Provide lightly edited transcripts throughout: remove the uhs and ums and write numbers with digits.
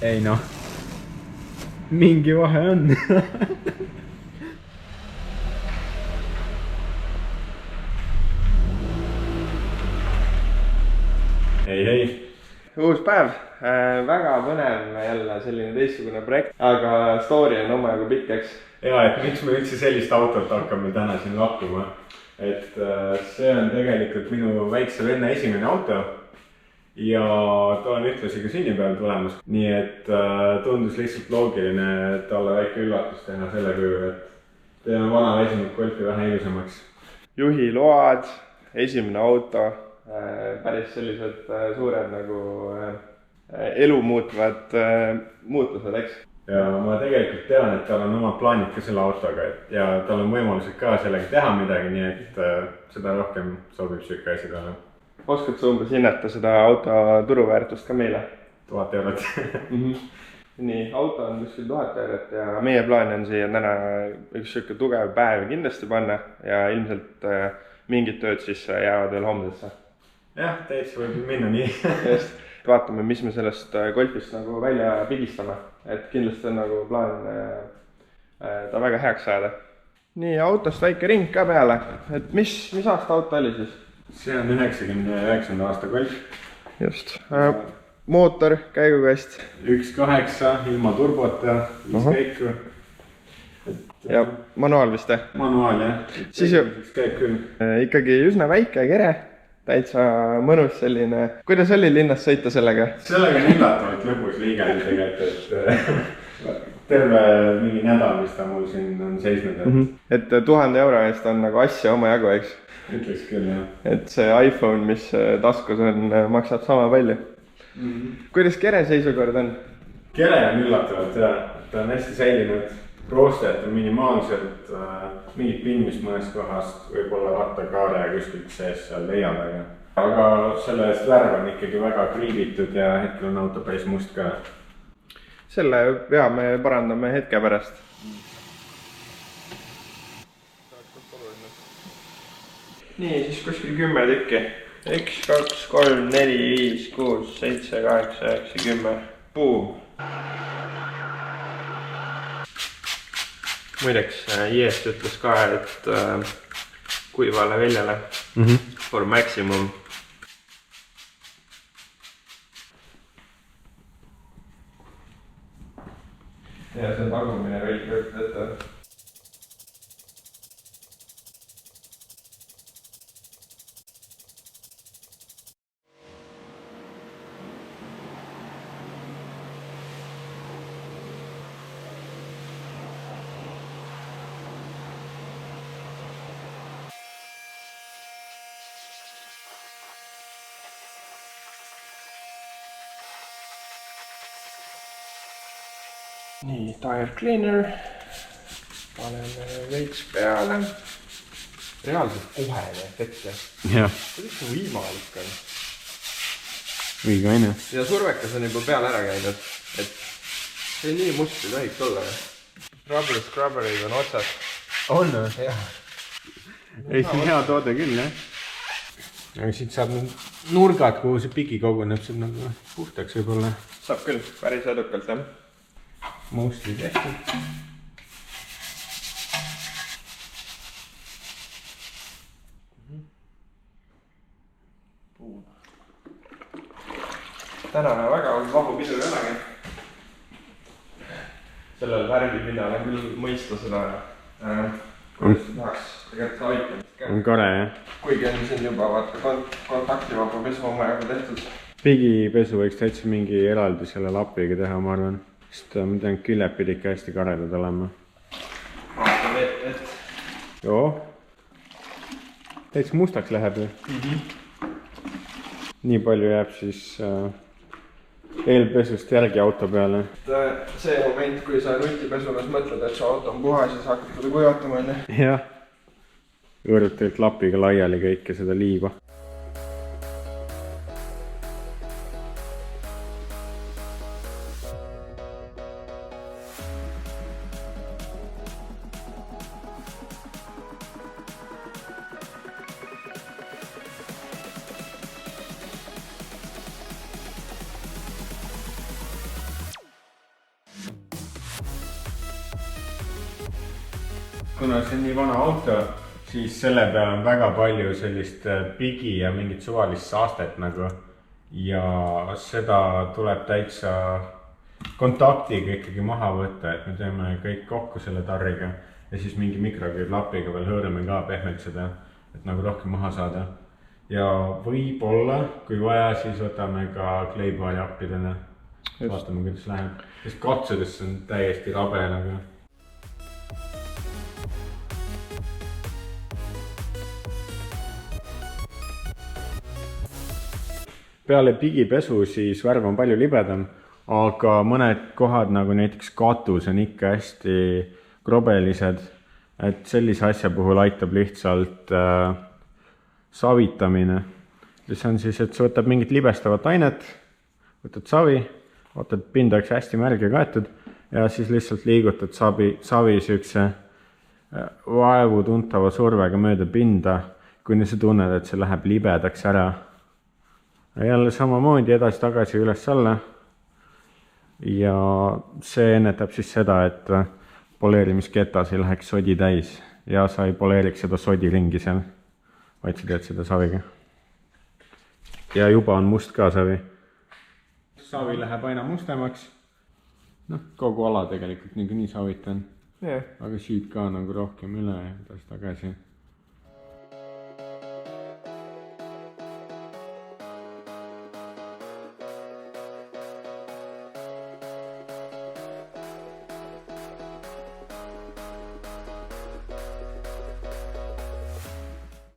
ei noh, mingi vahe on. Hei. Uus päev, väga põnev jälle selline teistsugune projekt, aga story on omajagu pikk, eks. Ja, et miks me üldse sellist autot hakkame täna siin lakkuma. Et see on tegelikult minu väikse venna esimene auto ja ta on ühtlasi ka sünnipäev tulemas. Nii et tundus lihtsalt loogiline talle väike üllatus teha selle kuju, et teeme vana väsinud Golfi vähe ilusamaks. Juhiload, esimene auto, päris sellised suured nagu elu muutvad muutused, eks. Ja ma tegelikult tean, et tal on omad plaanid ka selle autoga ja tal on võimalused ka sellega teha midagi, nii et seda rohkem sobib sükke asi talle. Oskad sa umbes hinnata seda auto turuväärtust ka meile? 1000 eurot. Nii, auto on kuskil 1000 eurot ja meie plaan on siia täna üks sükke tugev päev kindlasti panna ja ilmselt mingid tööd siis jäävad veel homsesse. Jah, täitsa võib minna nii. Just, vaatame, mis me sellest Golfist nagu välja pigistame, et kindlasti on nagu plaan ta väga heaks saada. Nii, autost väike ring ka peale, et mis aasta auto oli siis? See on 99. aasta Golf. Just, mootor, käigukast. 1.8 ilma turbota, 5 käiku. Ja manuaal vist? Manuaal, jah. Siis ju ikkagi üsna väike kere. Täitsa mõnus selline. Kuidas oli linnas sõita sellega? Sellega on üllatavalt lõbus liigenud tegelikult, et terve mingi nädal, mis ta mul siin on seisnud. Et 1000 euro eest on nagu asja oma jagu, eks? Ütleks küll, jah. Et see iPhone, mis taskus on, maksab sama palju. Kuidas kere seisukord on? Kere on üllatavalt, jah. Ta on hästi säilinud. Roostajad on minimaalselt, mingit pinnist mõnest kohast, võib-olla rattakaare kuskilt sees seal leiada. Aga selle eest värv on ikkagi väga kriibitud ja hetkel on auto päris must ka. Selle pea me parandame hetke pärast. Nii, siis kuskil 10 tükki. 1, 2, 3, 4, 5, 6, 7, 8, 9, 10. Puum! Muideks, IES ütles ka, et kuivale väljale for maximum. Ja see on tagumine välk ette. Nii, tire cleaner. Paneme veits peale. Reaalselt kohene efekt, jah. Jah. Kuidas see võimalik on? Õige aine. Ja survekas on juba peale ära käinud, et see nii must ei tohiks olla. Rubber scrubberid on otsas. On või? Jah. Ei, see on hea toode küll, jah. Aga siit saab nurgad, kuhu see pigi koguneb, see nagu puhtaks võib-olla. Saab küll, päris edukalt, jah. Mustri tehtud. Täna väga vabu pidur ei olegi. Sellel värvipinnal on küll mõista seda, kuidas tahaks tegelikult aitamist ka. On kare, jah. Kuigi on siin juba vaata kontaktivaba pesu omajagu tehtud. Pigipesu võiks täitsa mingi eraldi selle lapiga teha, ma arvan. Sest ma tean, küljed pidi ikka hästi karedad olema. Vaatame et. Joo. Täitsa mustaks läheb ju. Nii palju jääb siis eelpesust järgi auto peale. See moment, kui sa nutipesulas mõtled, et su auto on puha, siis hakkab seda kuivatama enne. Jah. Võõrutelt lapiga laiali kõike seda liiva. kuna see on nii vana auto, siis selle peal on väga palju sellist pigi ja mingit suvalist saastet nagu. Ja seda tuleb täitsa kontaktiga ikkagi maha võtta, et me teeme kõik kokku selle tarriga ja siis mingi mikroküüdlapiga veel hõõrame ka pehmelt seda, et nagu rohkem maha saada. Ja võib-olla, kui vaja, siis võtame ka kleipaali appidele. Vaatame, kuidas läheb. Sest katsudes on täiesti rabe nagu. Peale pigipesu siis värv on palju libedam, aga mõned kohad nagu näiteks katus on ikka hästi krobelised, et sellise asja puhul aitab lihtsalt savitamine. See on siis, et sa võtad mingit libestavat ainet, võtad savi, vaatad pinda oleks hästi märg ja kaetud ja siis lihtsalt liigutad savi sükse vaevu tuntava survega mööda pinda, kuni sa tunned, et see läheb libedaks ära. Ja jälle samamoodi edasi-tagasi üles-alla ja see ennetab siis seda, et poleerimisketas ei läheks sodi täis ja sa ei poleeriks seda sodi ringi seal, vaid sa teed seda saviga. Ja juba on must ka savi. Savi läheb aina mustemaks. Kogu ala tegelikult nii savitan. Aga siit ka nagu rohkem üle ja edasi-tagasi.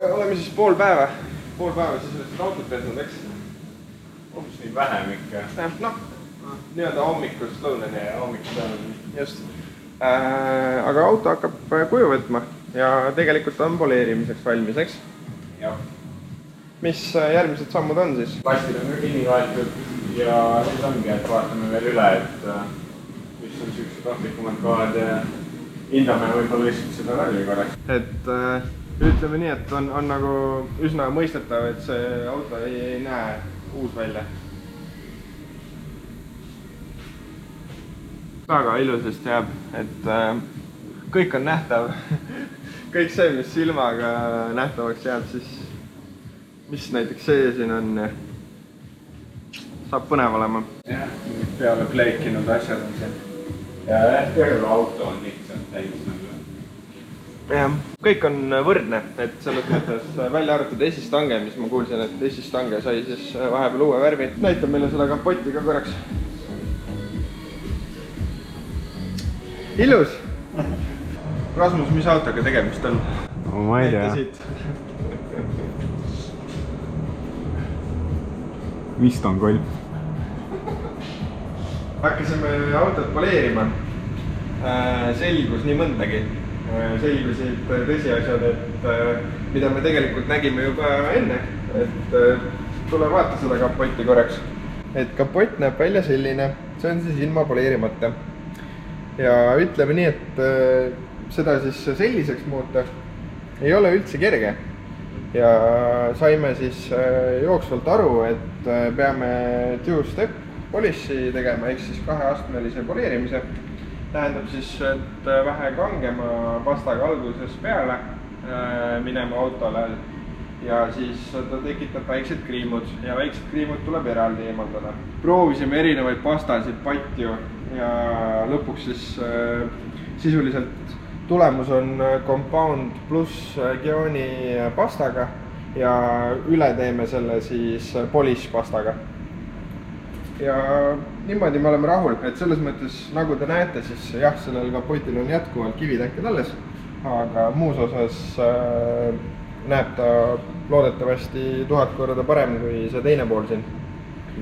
Oleme siis pool päeva siis sellest autot pesnud, eks? Umbes nii vähem ikka. Nii-öelda hommikust lõunani. Hommikust lõunani. Just. Aga auto hakkab kuju võtma ja tegelikult on poleerimiseks valmis, eks? Jah. Mis järgmised sammud on siis? Plastid on ka kinni vaetud ja nüüd ongi, et vaatame veel üle, et mis on siuksed ohtlikumad kohad ja hindame võib-olla lihtsalt seda ralli korraks. Et ütleme nii, et on nagu üsna mõistetav, et see auto ei näe uus välja. Väga ilusasti jääb, et kõik on nähtav. Kõik see, mis silmaga nähtavaks jääb, siis mis näiteks see siin on, saab põnev olema. Jah, peale pleikinud asjad on see. Ja terve auto on lihtsalt täis nagu. Jah, kõik on võrdne, et selles mõttes välja arvatud esistange, mis ma kuulsin, et esistange sai siis vahepeal uue värvi. Näitab meile seda kapotti ka korraks. Ilus! Rasmus, mis autoga tegemist on? Ma ei tea. Vist on Golf. Hakkasime autot poleerima. Selgus nii mõndagi. Selgusid tõsiasjad, et mida me tegelikult nägime juba enne, et tule vaata seda kapotti korraks. Et kapott näeb välja selline, see on siis ilma poleerimata. Ja ütleme nii, et seda siis selliseks muuta ei ole üldse kerge. Ja saime siis jooksvalt aru, et peame two-step polishi tegema, ehk siis 2-astmelise poleerimise. Tähendab siis, et vähe kangema pastaga alguses peale minema autole ja siis ta tekitab väiksed kriimud ja väiksed kriimud tuleb eraldi eemaldada. Proovisime erinevaid pastasid, patju ja lõpuks siis sisuliselt tulemus on Compound pluss Geoni pastaga ja üle teeme selle siis polish pastaga. Ja niimoodi me oleme rahul, et selles mõttes, nagu te näete, siis jah, sellel kapotil on jätkuvalt kivitänked alles, aga muus osas näeb ta loodetavasti 1000 korda parem kui see teine pool siin.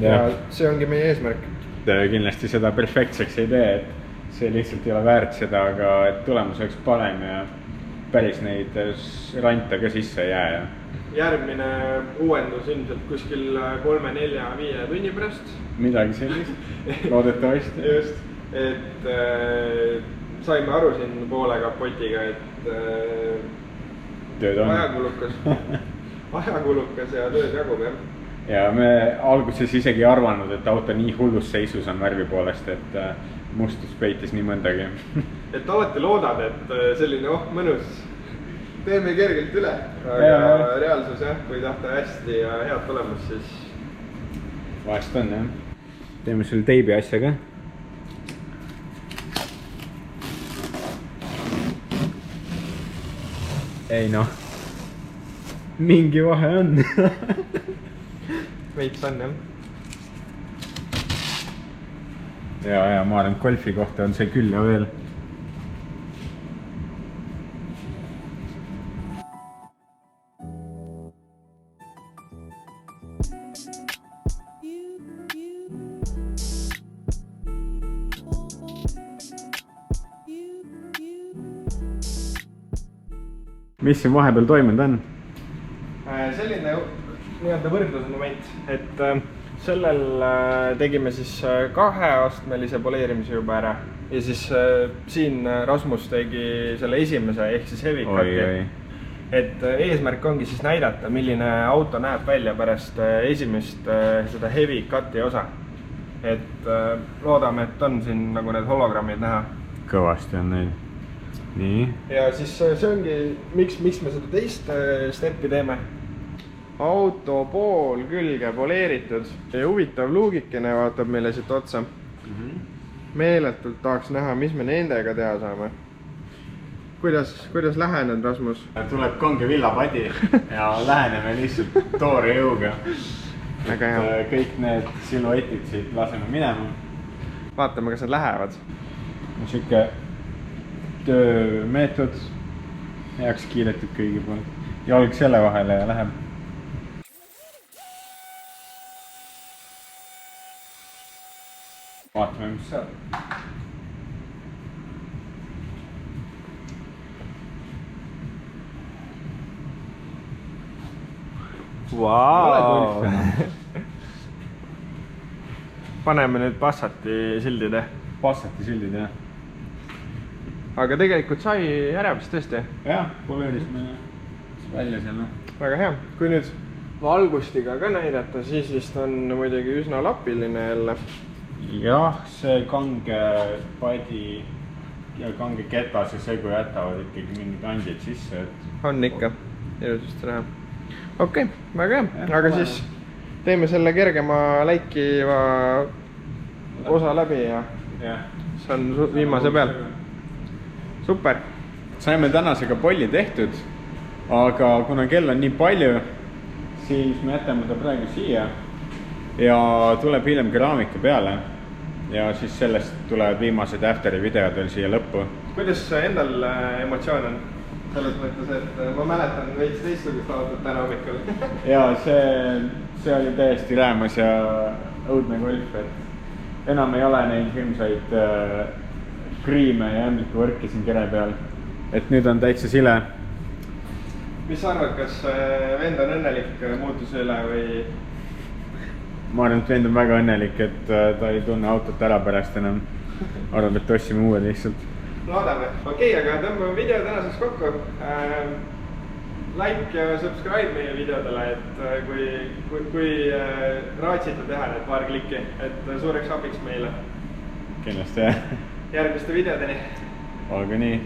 Ja see ongi meie eesmärk. Kindlasti seda perfektseks ei tee, et see lihtsalt ei ole väärt seda, aga et tulemus oleks parem ja päris neid rante ka sisse ei jää. Järgmine uuendus ilmselt kuskil 3, 4, 5 tunni pärast. Midagi sellist, loodetavasti. Just, et saime aru siin poole kapotiga, et tööd on. Ajakulukas ja tööd jagub, jah. ja me alguses isegi ei arvanud, et auto nii hullus seisus on värvi poolest, et mustus peitis nii mõndagi. Et alati loodad, et selline mõnus, teeme kergelt üle, aga reaalsus jah, kui tahta hästi ja head tulemust, siis vahest on jah. Teeme sulle teibi asja ka. Ei noh, mingi vahe on. Veits on jah. Ja ma arvan, Golfi kohta on see küll ja veel. Mis siin vahepeal toimunud on? Selline nii-öelda võrdlusmoment, et sellel tegime siis 2-astmelise poleerimise juba ära ja siis siin Rasmus tegi selle esimese ehk siis heavy cut'i. Et eesmärk ongi siis näidata, milline auto näeb välja pärast esimest seda heavy cut'i osa. Et loodame, et on siin nagu need hologrammid näha. Kõvasti on neid. Nii. Ja siis see ongi, miks me seda teist steppi teeme. Auto pool külge poleeritud ja huvitav luugikene vaatab meile siit otsa. Meeletult tahaks näha, mis me nendega teha saame. Kuidas lähened, Rasmus? Tuleb kange villapadi ja läheneme lihtsalt toore jõuga. Kõik need siluetid siit laseme minema. Vaatame, kas nad lähevad. Siuke töömeetod heaks kiiretud kõigi poolt. Jalg selle vahele ja läheb. Vaatame, mis saab. Vau! Paneme nüüd Passati sildid. Passati sildid, jah. Aga tegelikult sai ära vist tõesti. Jah, poleerisime välja seal. Väga hea. Kui nüüd valgustiga ka näidata, siis vist on muidugi üsna lapiline jälle. Jah, see kange padi ja kange ketas ja segu jätavad ikkagi mingid andid sisse. On ikka. Ilusasti näha. Okei, väga hea. Aga siis teeme selle kergema läikiva osa läbi ja see on viimase peal. Super. Saime tänasega polli tehtud, aga kuna kell on nii palju, siis me jätame ta praegu siia ja tuleb hiljem keraamika peale ja siis sellest tulevad viimased afteri videod veel siia lõppu. Kuidas endal emotsioon on? Selles mõttes, et ma mäletan veits teistsugust autot täna hommikul. Ja see oli täiesti räämas ja õudne Golf, et enam ei ole neid hirmsaid kriime ja ämbliku võrki siin kere peal. Et nüüd on täitsa sile. Mis sa arvad, kas vend on õnnelik muutuse üle või? Ma arvan, et vend on väga õnnelik, et ta ei tunne autot ära pärast enam. Arvab, et ossime uued lihtsalt. Loodame. Okei, aga tõmbame video tänaseks kokku. Like ja subscribe meie videodele, et kui raatsite teha need paar klikki, et suureks abiks meile. Kindlasti jah. Järgmiste videodeni. Olgu nii.